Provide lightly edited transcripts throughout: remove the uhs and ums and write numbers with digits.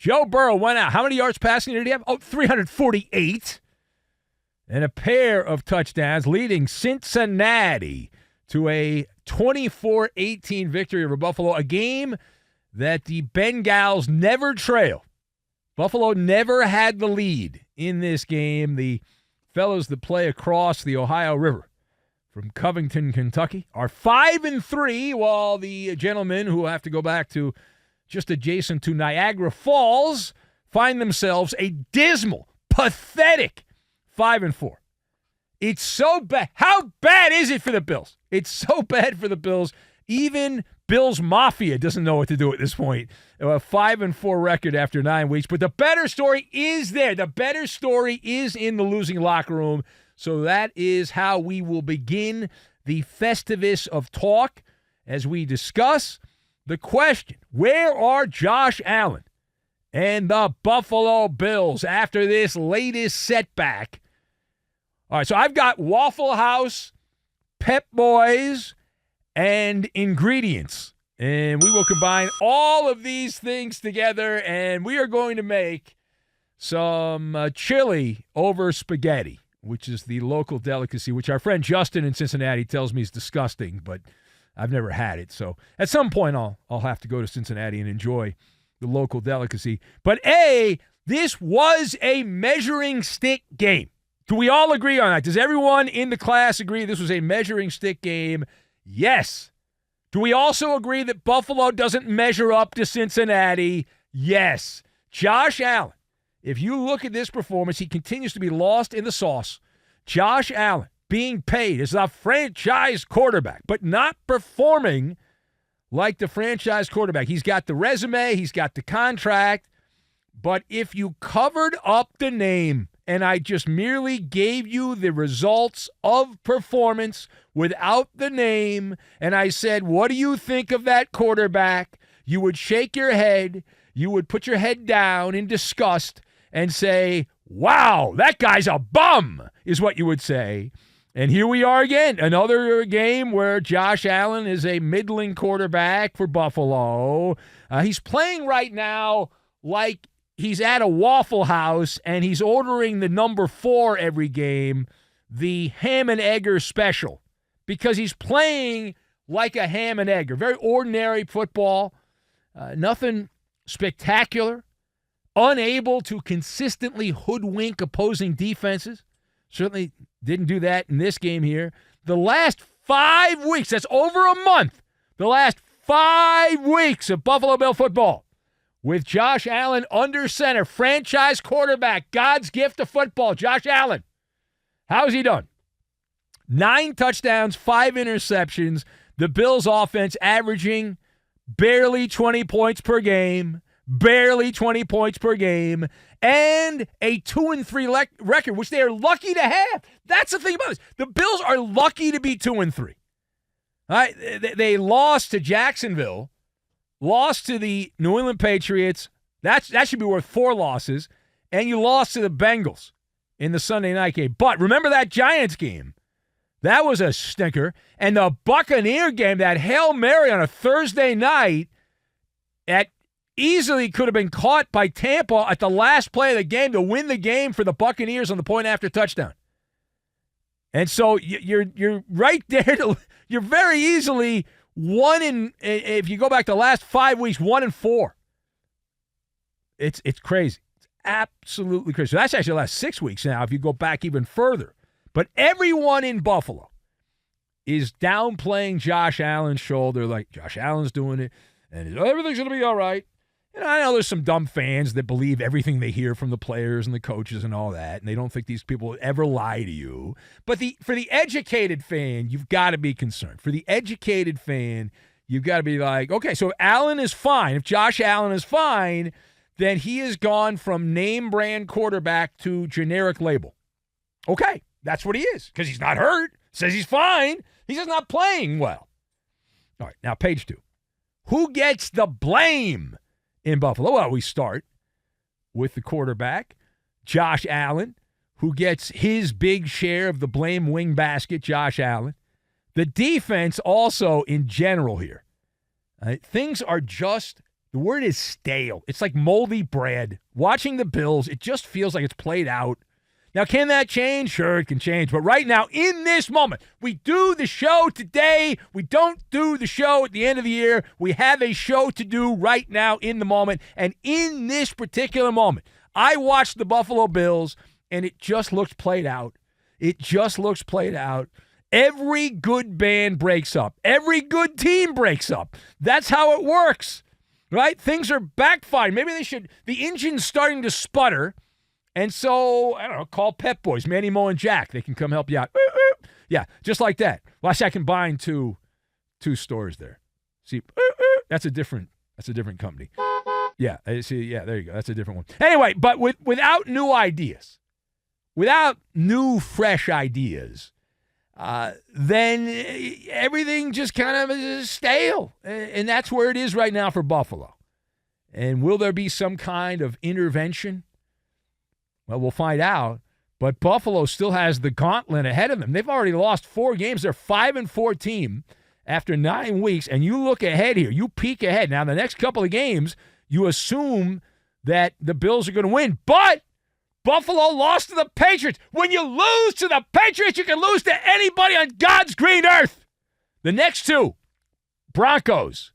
Joe Burrow went out. How many yards passing did he have? 348. And a pair of touchdowns, leading Cincinnati to a 24-18 victory over Buffalo, a game that the Bengals never trail. Buffalo never had the lead in this game. The fellows that play across the Ohio River from Covington, Kentucky, are 5-3, while the gentlemen who have to go back to just adjacent to Niagara Falls find themselves a dismal, pathetic 5-4. It's so bad. How bad is it for the Bills? It's so bad for the Bills. Even Bills Mafia doesn't know what to do at this point. A 5-4 record after 9 weeks. But the better story is there. The better story is in the losing locker room. So that is how we will begin the Festivus of talk as we discuss the question, where are Josh Allen and the Buffalo Bills after this latest setback? All right, so I've got Waffle House, Pep Boys, and ingredients. And we will combine all of these things together, and we are going to make some chili over spaghetti, which is the local delicacy, which our friend Justin in Cincinnati tells me is disgusting, but I've never had it. So at some point I'll have to go to Cincinnati and enjoy the local delicacy. But this was a measuring stick game. Do we all agree on that? Does everyone in the class agree this was a measuring stick game? Yes. Do we also agree that Buffalo doesn't measure up to Cincinnati? Yes. Josh Allen, if you look at this performance, he continues to be lost in the sauce. Josh Allen being paid as a franchise quarterback, but not performing like the franchise quarterback. He's got the resume, he's got the contract, but if you covered up the name and I just merely gave you the results of performance without the name, and I said, what do you think of that quarterback? You would shake your head, you would put your head down in disgust and say, wow, that guy's a bum, is what you would say. And here we are again, another game where Josh Allen is a middling quarterback for Buffalo. He's playing right now like he's at a Waffle House and he's ordering the number 4 every game, the ham and egger special, because he's playing like a ham and egger. Very ordinary football, nothing spectacular, unable to consistently hoodwink opposing defenses. Certainly didn't do that in this game here. The last 5 weeks, that's over a month, the last 5 weeks of Buffalo Bill football with Josh Allen under center, franchise quarterback, God's gift to football, Josh Allen. How's he done? 9 touchdowns, 5 interceptions. The Bills offense averaging barely 20 points per game. Barely 20 points per game, and a 2-3 record, which they are lucky to have. That's the thing about this. The Bills are lucky to be 2-3. All right, they lost to Jacksonville, lost to the New England Patriots. That should be worth 4 losses, and you lost to the Bengals in the Sunday night game. But remember that Giants game. That was a stinker. And the Buccaneer game, that Hail Mary on a Thursday night easily could have been caught by Tampa at the last play of the game to win the game for the Buccaneers on the point after touchdown. And so you're right there. You're very easily if you go back to the last 5 weeks, 1-4. It's crazy. It's absolutely crazy. So that's actually the last 6 weeks now if you go back even further. But everyone in Buffalo is downplaying Josh Allen's shoulder like Josh Allen's doing it and everything's going to be all right. And I know there's some dumb fans that believe everything they hear from the players and the coaches and all that, and they don't think these people will ever lie to you. But for the educated fan, you've got to be concerned. For the educated fan, you've got to be like, okay, so if Allen is fine, if Josh Allen is fine, then he has gone from name brand quarterback to generic label. Okay, that's what he is, because he's not hurt, says he's fine, he's just not playing well. All right, now page 2. Who gets the blame in Buffalo? Well, we start with the quarterback, Josh Allen, who gets his big share of the blame wing basket, Josh Allen. The defense also in general here. Things are just The word is stale. It's like moldy bread. Watching the Bills, it just feels like it's played out. Now, can that change? Sure, it can change. But right now, in this moment, we do the show today. We don't do the show at the end of the year. We have a show to do right now in the moment. And in this particular moment, I watched the Buffalo Bills, and it just looks played out. It just looks played out. Every good band breaks up. Every good team breaks up. That's how it works, right? Things are backfiring. Maybe they should – the engine's starting to sputter. And so, I don't know, call Pep Boys, Manny, Mo, and Jack. They can come help you out. Yeah, just like that. Watch, I combine two stores there. See, that's a different company. Yeah, see, yeah, there you go. That's a different one. Anyway, but without new ideas, without new, fresh ideas, then everything just kind of is stale. And that's where it is right now for Buffalo. And will there be some kind of intervention? Well, we'll find out. But Buffalo still has the gauntlet ahead of them. They've already lost 4 games. They're 5-4 team after 9 weeks. And you look ahead here. You peek ahead. Now, the next couple of games, you assume that the Bills are going to win. But Buffalo lost to the Patriots. When you lose to the Patriots, you can lose to anybody on God's green earth. The next 2, Broncos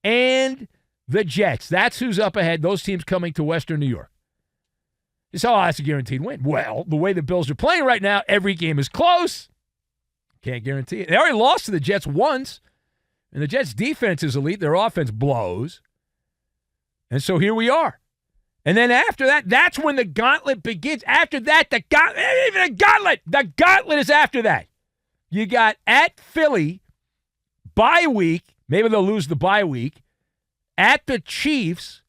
and the Jets. That's who's up ahead. Those teams coming to Western New York. So, that's a guaranteed win. Well, the way the Bills are playing right now, every game is close. Can't guarantee it. They already lost to the Jets once, and the Jets' defense is elite. Their offense blows. And so here we are. And then after that, that's when the gauntlet begins. After that, the gauntlet is after that. You got at Philly, bye week. Maybe they'll lose the bye week. At the Chiefs.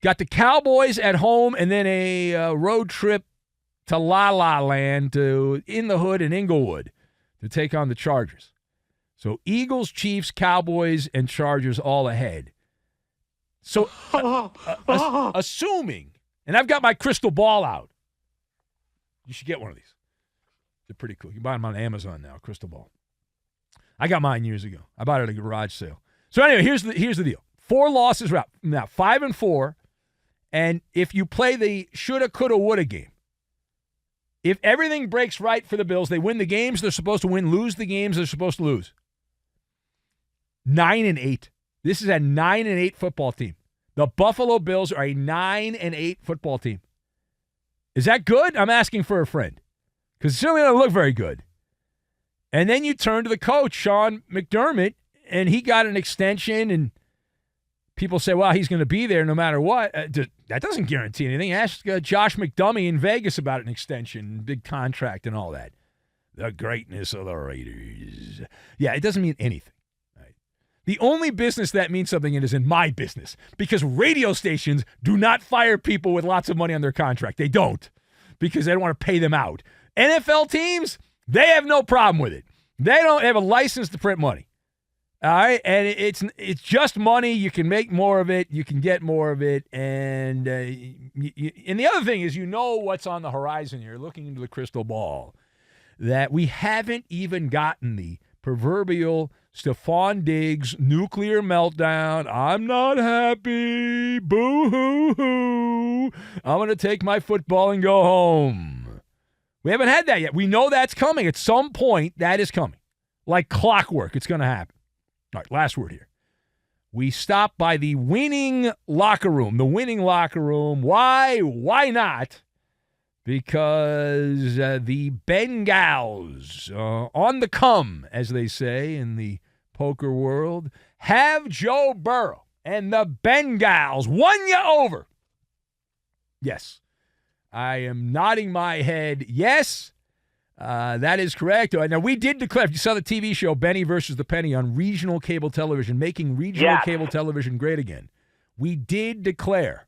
Got the Cowboys at home and then a road trip to La La Land to in the Hood in Inglewood to take on the Chargers. So Eagles, Chiefs, Cowboys, and Chargers all ahead. So assuming, and I've got my crystal ball out. You should get one of these. They're pretty cool. You can buy them on Amazon now, crystal ball. I got mine years ago. I bought it at a garage sale. So anyway, here's the deal. 4 losses are out. Now 5-4. And if you play the shoulda, coulda, woulda game, if everything breaks right for the Bills, they win the games they're supposed to win, lose the games they're supposed to lose. 9-8. This is a 9-8 football team. The Buffalo Bills are a 9-8 football team. Is that good? I'm asking for a friend. Because it certainly doesn't look very good. And then you turn to the coach, Sean McDermott, and he got an extension, and people say, well, he's going to be there no matter what. That doesn't guarantee anything. Ask Josh McDummy in Vegas about an extension, big contract and all that. The greatness of the Raiders. Yeah, it doesn't mean anything. Right? The only business that means something is in my business, because radio stations do not fire people with lots of money on their contract. They don't, because they don't want to pay them out. NFL teams, they have no problem with it. They have a license to print money. All right, and it's just money. You can make more of it. You can get more of it. And and the other thing is, you know what's on the horizon here, looking into the crystal ball, that we haven't even gotten the proverbial Stephon Diggs nuclear meltdown. I'm not happy. Boo-hoo-hoo. I'm going to take my football and go home. We haven't had that yet. We know that's coming. At some point, that is coming. Like clockwork, it's going to happen. All right, last word here. We stop by the winning locker room. The winning locker room. Why? Why not? Because the Bengals, on the come, as they say in the poker world, have Joe Burrow. And the Bengals won you over. Yes. I am nodding my head. Yes. That is correct. Now, we did declare, if you saw the TV show Benny versus the Penny on regional cable television, making regional cable television great again, we did declare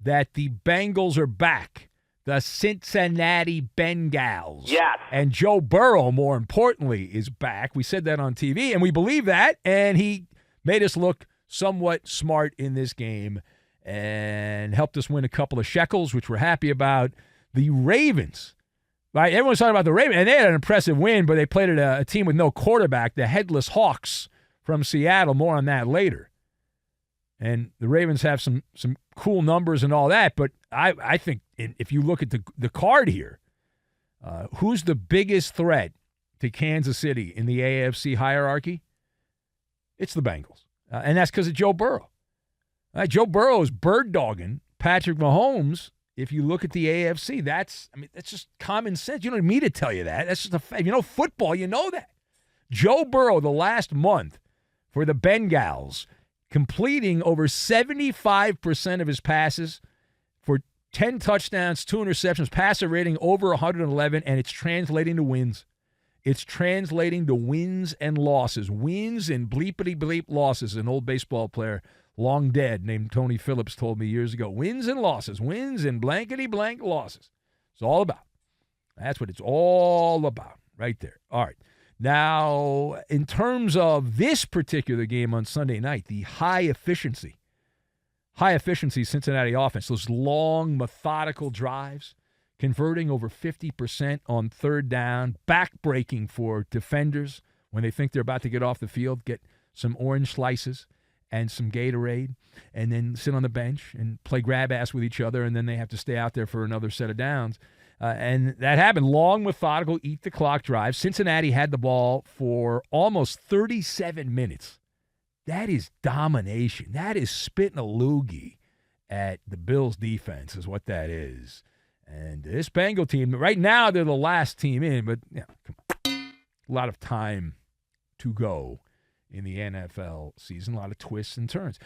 that the Bengals are back. The Cincinnati Bengals. Yes. And Joe Burrow, more importantly, is back. We said that on TV, and we believe that, and he made us look somewhat smart in this game and helped us win a couple of shekels, which we're happy about. The Ravens. Right, everyone's talking about the Ravens, and they had an impressive win, but they played at a team with no quarterback, the Headless Hawks from Seattle. More on that later. And the Ravens have some cool numbers and all that, but I think if you look at the card here, who's the biggest threat to Kansas City in the AFC hierarchy? It's the Bengals. And that's because of Joe Burrow. Joe Burrow is bird-dogging Patrick Mahomes. If you look at the AFC, that's just common sense. You don't need me to tell you that. That's just a fact. You know football, you know that. Joe Burrow, the last month for the Bengals, completing over 75% of his passes for 10 touchdowns, 2 interceptions, passer rating over 111, and it's translating to wins. It's translating to wins and losses. Wins and bleepity-bleep losses. An old baseball player, long dead, named Tony Phillips, told me years ago. Wins and losses. Wins and blankety-blank losses. It's all about. That's what it's all about right there. All right. Now, in terms of this particular game on Sunday night, the high efficiency Cincinnati offense, those long, methodical drives, converting over 50% on third down, back-breaking for defenders when they think they're about to get off the field, get some orange slices and some Gatorade, and then sit on the bench and play grab-ass with each other, and then they have to stay out there for another set of downs. And that happened. Long, methodical, eat-the-clock drive. Cincinnati had the ball for almost 37 minutes. That is domination. That is spitting a loogie at the Bills' defense is what that is. And this Bengal team, right now they're the last team in, but come on. A lot of time to go in the NFL season, a lot of twists and turns.